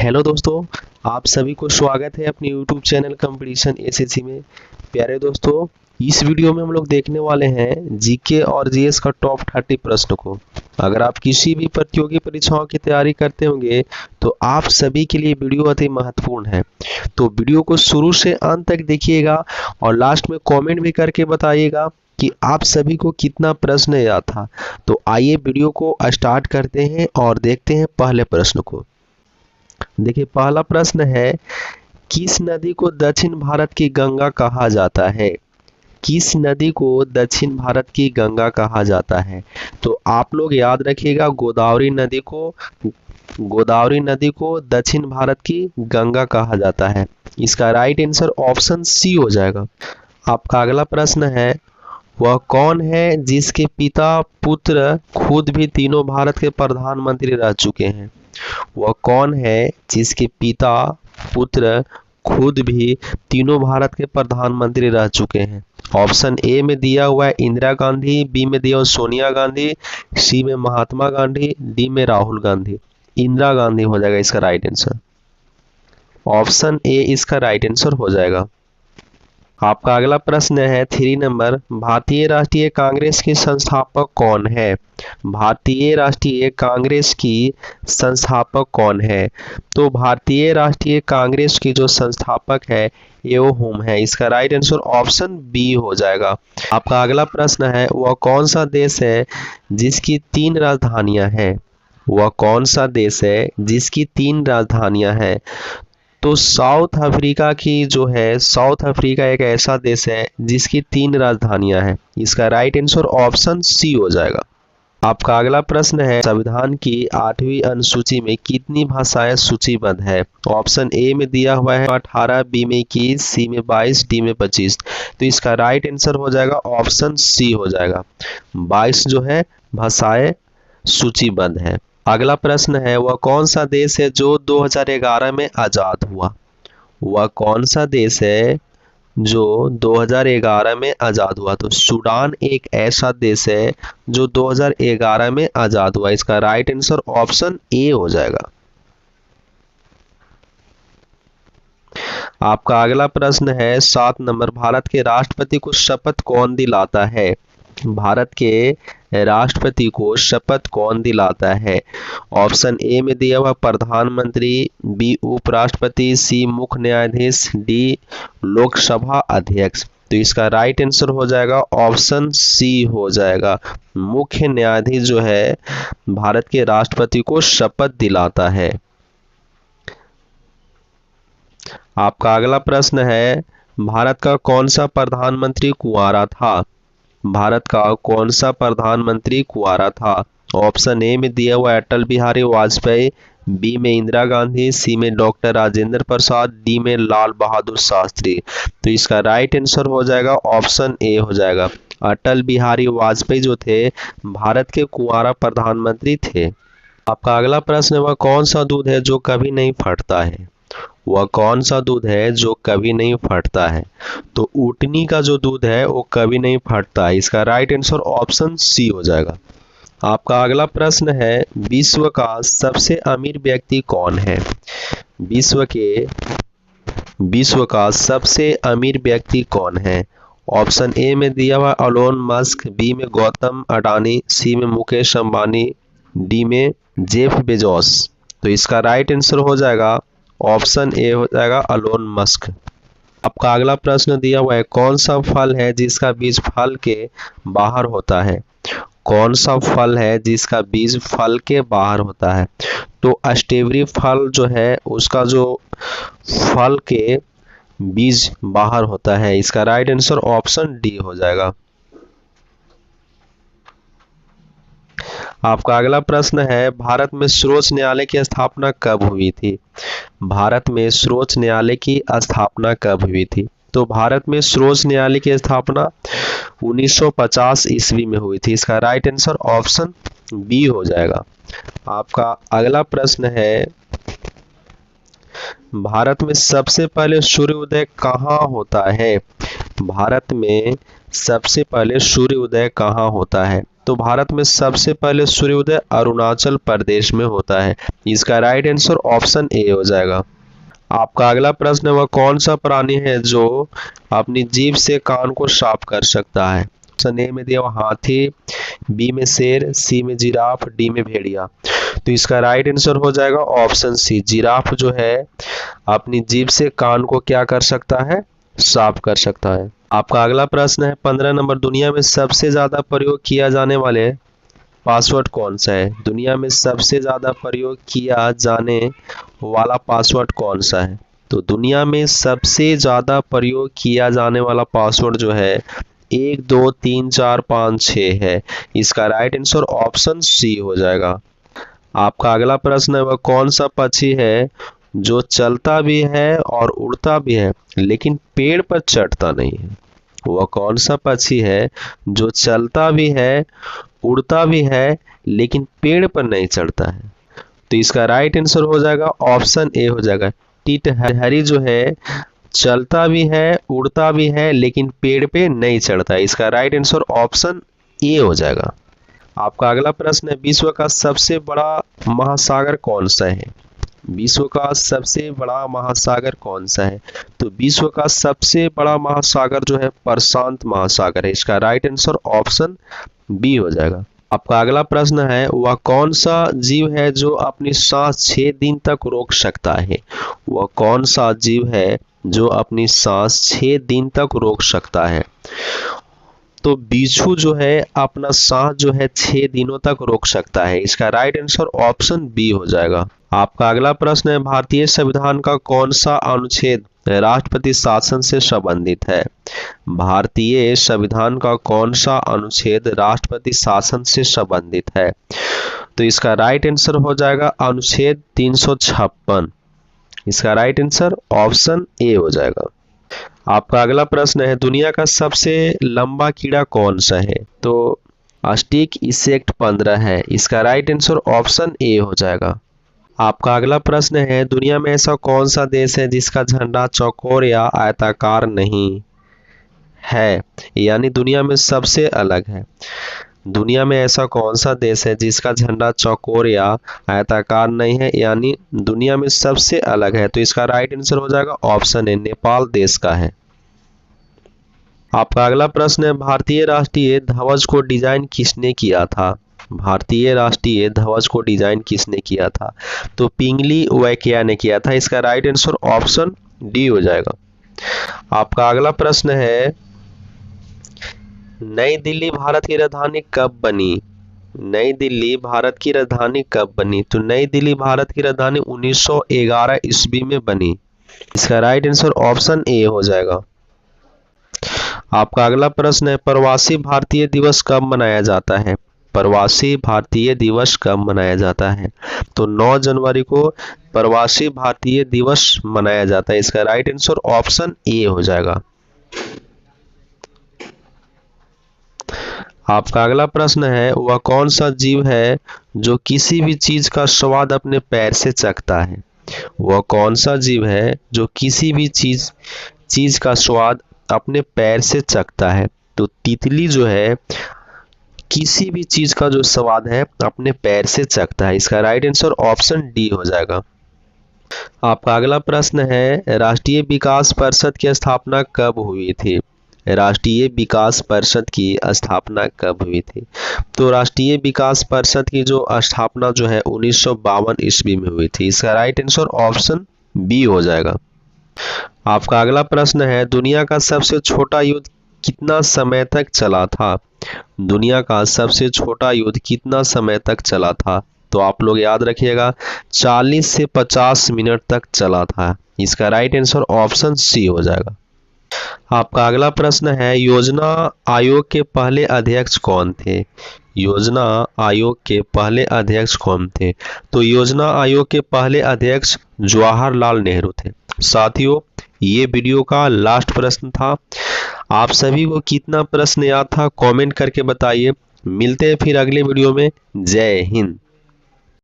Hello दोस्तों, आप सभी को स्वागत है अपने YouTube चैनल कंपटीशन एसएससी में। प्यारे दोस्तों, इस वीडियो में हम लोग देखने वाले हैं जीके और जीएस का टॉप 30 प्रश्न को। अगर आप किसी भी प्रतियोगी परीक्षाओं की तैयारी करते होंगे तो आप सभी के लिए वीडियो अति महत्वपूर्ण है। तो वीडियो को शुरू से अंत तक देखिएगा और लास्ट में कॉमेंट भी करके बताइएगा कि आप सभी को कितना प्रश्न याद था। तो आइए वीडियो को स्टार्ट करते हैं और देखते हैं पहले प्रश्न को। देखिए, पहला प्रश्न है, किस नदी को दक्षिण भारत की गंगा कहा जाता है? किस नदी को दक्षिण भारत की गंगा कहा जाता है? तो आप लोग याद रखिएगा, गोदावरी नदी को दक्षिण भारत की गंगा कहा जाता है। इसका राइट आंसर ऑप्शन सी हो जाएगा। आपका अगला प्रश्न है, वह कौन है जिसके पिता पुत्र खुद भी तीनों भारत के प्रधानमंत्री रह चुके हैं? वह कौन है जिसके पिता पुत्र खुद भी तीनों भारत के प्रधानमंत्री रह चुके हैं? ऑप्शन ए में दिया हुआ है इंदिरा गांधी, बी में दिया हुआ सोनिया गांधी, सी में महात्मा गांधी, डी में राहुल गांधी। इंदिरा गांधी हो जाएगा इसका राइट आंसर। ऑप्शन ए इसका राइट आंसर हो जाएगा। आपका अगला प्रश्न है 3 नंबर, भारतीय राष्ट्रीय कांग्रेस के संस्थापक कौन है? भारतीय राष्ट्रीय कांग्रेस की संस्थापक कौन है? तो भारतीय राष्ट्रीय कांग्रेस की जो संस्थापक है एओ हुम है। इसका राइट आंसर ऑप्शन बी हो जाएगा। आपका अगला प्रश्न है, वह कौन सा देश है जिसकी 3 राजधानियां हैं? वह कौन सा देश है जिसकी 3 राजधानियां हैं? तो साउथ अफ्रीका एक ऐसा देश है जिसकी 3 राजधानियां हैं। इसका राइट आंसर ऑप्शन सी हो जाएगा। आपका अगला प्रश्न है, संविधान की 8वीं अनुसूची में कितनी भाषाएं सूचीबद्ध है? ऑप्शन ए में दिया हुआ है 18, बी में 21, सी में 22, डी में 25। तो इसका राइट आंसर हो जाएगा ऑप्शन सी हो जाएगा। 22 जो है भाषाएं सूचीबद्ध है। अगला प्रश्न है, वह कौन सा देश है जो 2011 में आजाद हुआ? वह कौन सा देश है जो 2011 में आजाद हुआ? तो सूडान एक ऐसा देश है जो 2011 में आजाद हुआ। इसका राइट आंसर ऑप्शन ए हो जाएगा। आपका अगला प्रश्न है 7 नंबर, भारत के राष्ट्रपति को शपथ कौन दिलाता है? भारत के राष्ट्रपति को शपथ कौन दिलाता है? ऑप्शन ए में दिया हुआ प्रधानमंत्री, बी उपराष्ट्रपति, सी मुख्य न्यायाधीश, डी लोकसभा अध्यक्ष। तो इसका राइट आंसर हो जाएगा ऑप्शन सी हो जाएगा। मुख्य न्यायाधीश जो है भारत के राष्ट्रपति को शपथ दिलाता है। आपका अगला प्रश्न है, भारत का कौन सा प्रधानमंत्री कुंवारा था? भारत का कौन सा प्रधानमंत्री कुंवारा था? ऑप्शन ए में दिया हुआ अटल बिहारी वाजपेयी, बी में इंदिरा गांधी, सी में डॉक्टर राजेंद्र प्रसाद, डी में लाल बहादुर शास्त्री। तो इसका राइट आंसर हो जाएगा ऑप्शन ए हो जाएगा। अटल बिहारी वाजपेयी जो थे भारत के कुंवारा प्रधानमंत्री थे। आपका अगला प्रश्न है, वह कौन सा दूध है जो कभी नहीं फटता है? वह कौन सा दूध है जो कभी नहीं फटता है? तो ऊँटनी का जो दूध है वो कभी नहीं फटता है। इसका राइट आंसर ऑप्शन सी हो जाएगा। आपका अगला प्रश्न है, विश्व का सबसे अमीर व्यक्ति कौन है? विश्व का सबसे अमीर व्यक्ति कौन है? ऑप्शन ए में दिया हुआ एलोन मस्क, बी में गौतम अडानी, सी में मुकेश अंबानी, डी में जेफ बेजोस। तो इसका राइट आंसर हो जाएगा ऑप्शन ए हो जाएगा एलोन मस्क। आपका अगला प्रश्न दिया हुआ है, कौन सा फल है जिसका बीज फल के बाहर होता है? कौन सा फल है जिसका बीज फल के बाहर होता है? तो स्ट्रॉबेरी फल जो है उसका जो फल के बीज बाहर होता है। इसका राइट आंसर ऑप्शन डी हो जाएगा। आपका अगला प्रश्न है, भारत में सर्वोच्च न्यायालय की स्थापना कब हुई थी? भारत में सर्वोच्च न्यायालय की स्थापना कब हुई थी? तो भारत में सर्वोच्च न्यायालय की स्थापना 1950 ईस्वी में हुई थी। इसका राइट आंसर ऑप्शन बी हो जाएगा। आपका अगला प्रश्न है, भारत में सबसे पहले सूर्योदय कहाँ होता है? भारत में सबसे पहले सूर्योदय कहाँ होता है? तो भारत में सबसे पहले सूर्योदय अरुणाचल प्रदेश में होता है। इसका राइट आंसर ऑप्शन ए हो जाएगा। आपका अगला प्रश्न है, वह कौन सा प्राणी है जो अपनी जीभ से कान को साफ कर सकता है? ऑप्शन ए में दिया हुआ हाथी, बी में शेर, सी में जिराफ, डी में भेड़िया। तो इसका राइट आंसर हो जाएगा ऑप्शन सी, जिराफ जो है अपनी जीभ से कान को क्या कर सकता है? साफ कर सकता है। आपका अगला प्रश्न है 15 नंबर, दुनिया में सबसे ज्यादा प्रयोग किया जाने वाले पासवर्ड कौन सा है? दुनिया में सबसे ज्यादा प्रयोग किया जाने वाला पासवर्ड कौन सा है? तो दुनिया में सबसे ज्यादा प्रयोग किया जाने वाला पासवर्ड जो है 1 2 3 4 5 6 है। इसका राइट आंसर ऑप्शन सी हो जाएगा। आपका अगला प्रश्न है, वह कौन सा पक्षी है जो चलता भी है और उड़ता भी है लेकिन पेड़ पर चढ़ता नहीं है? वह कौन सा पक्षी है जो चलता भी है, उड़ता भी है लेकिन पेड़ पर नहीं चढ़ता है? तो इसका राइट आंसर हो जाएगा ऑप्शन ए हो जाएगा, टिटहरी जो है चलता भी है, उड़ता भी है लेकिन पेड़ पे नहीं चढ़ता है। इसका राइट आंसर ऑप्शन ए हो जाएगा। आपका अगला प्रश्न है, विश्व का सबसे बड़ा महासागर कौन सा है? विश्व का सबसे बड़ा महासागर कौन सा है? तो विश्व का सबसे बड़ा महासागर जो है प्रशांत महासागर है। इसका राइट आंसर ऑप्शन बी हो जाएगा। आपका अगला प्रश्न है, वह कौन सा जीव है जो अपनी सांस 6 दिन तक रोक सकता है? वह कौन सा जीव है जो अपनी सांस 6 दिन तक रोक सकता है? तो बिच्छू जो है अपना सांस जो है 6 दिनों तक रोक सकता है। इसका राइट आंसर ऑप्शन बी हो जाएगा। आपका अगला प्रश्न है, भारतीय संविधान का कौन सा अनुच्छेद राष्ट्रपति शासन से संबंधित है? भारतीय संविधान का कौन सा अनुच्छेद राष्ट्रपति शासन से संबंधित है? तो इसका राइट आंसर हो जाएगा अनुच्छेद 356। इसका राइट आंसर ऑप्शन ए हो जाएगा। आपका अगला प्रश्न है, दुनिया का सबसे लंबा कीड़ा कौन सा है? तो स्टिक इंसेक्ट 15 है। इसका राइट आंसर ऑप्शन ए हो जाएगा। आपका अगला प्रश्न है, दुनिया में ऐसा कौन सा देश है जिसका झंडा चौकोर या आयताकार नहीं है, यानी दुनिया में सबसे अलग है? दुनिया में ऐसा कौन सा देश है जिसका झंडा चौकोर या आयताकार नहीं है, यानी दुनिया में सबसे अलग है? तो इसका राइट आंसर हो जाएगा ऑप्शन ए, नेपाल देश का है। आपका अगला प्रश्न है, भारतीय राष्ट्रीय ध्वज को डिजाइन किसने किया था? भारतीय राष्ट्रीय ध्वज को डिजाइन किसने किया था? तो पिंगली वैकिया ने किया था। इसका राइट आंसर ऑप्शन डी हो जाएगा। आपका अगला प्रश्न है, नई दिल्ली भारत की राजधानी कब बनी? नई दिल्ली भारत की राजधानी कब बनी? तो नई दिल्ली भारत की राजधानी 1911 ईस्वी में बनी। इसका राइट आंसर ऑप्शन ए हो जाएगा। आपका अगला प्रश्न है, प्रवासी भारतीय दिवस कब मनाया जाता है? प्रवासी भारतीय दिवस कब मनाया जाता है? तो 9 जनवरी को प्रवासी भारतीय दिवस मनाया जाता है। इसका राइट आंसर ऑप्शन ए हो जाएगा। आपका अगला प्रश्न है, वह कौन सा जीव है जो किसी भी चीज का स्वाद अपने पैर से चखता है? वह कौन सा जीव है जो किसी भी चीज का स्वाद अपने पैर से चखता है? तो तितली जो है किसी भी चीज का जो स्वाद है अपने पैर से चखता है। इसका राइट आंसर ऑप्शन डी हो जाएगा। आपका अगला प्रश्न है, राष्ट्रीय विकास परिषद की स्थापना कब हुई थी? राष्ट्रीय विकास परिषद की स्थापना कब हुई थी? तो राष्ट्रीय विकास परिषद की जो स्थापना जो है 1952 ईस्वी में हुई थी। इसका राइट आंसर ऑप्शन बी हो जाएगा। आपका अगला प्रश्न है, दुनिया का सबसे छोटा युद्ध कितना समय तक चला था? दुनिया का सबसे छोटा युद्ध कितना समय तक चला था? तो आप लोग याद रखिएगा 40 से 50 मिनट तक चला था। इसका राइट आंसर ऑप्शन सी हो जाएगा। आपका अगला प्रश्न है, योजना आयोग के पहले अध्यक्ष कौन थे? योजना आयोग के पहले अध्यक्ष कौन थे? तो योजना आयोग के पहले अध्यक्ष जवाहरलाल नेहरू थे। साथियों, ये वीडियो का लास्ट प्रश्न था। आप सभी को कितना प्रश्न याद था कमेंट करके बताइए। मिलते हैं फिर अगले वीडियो में। जय हिंद।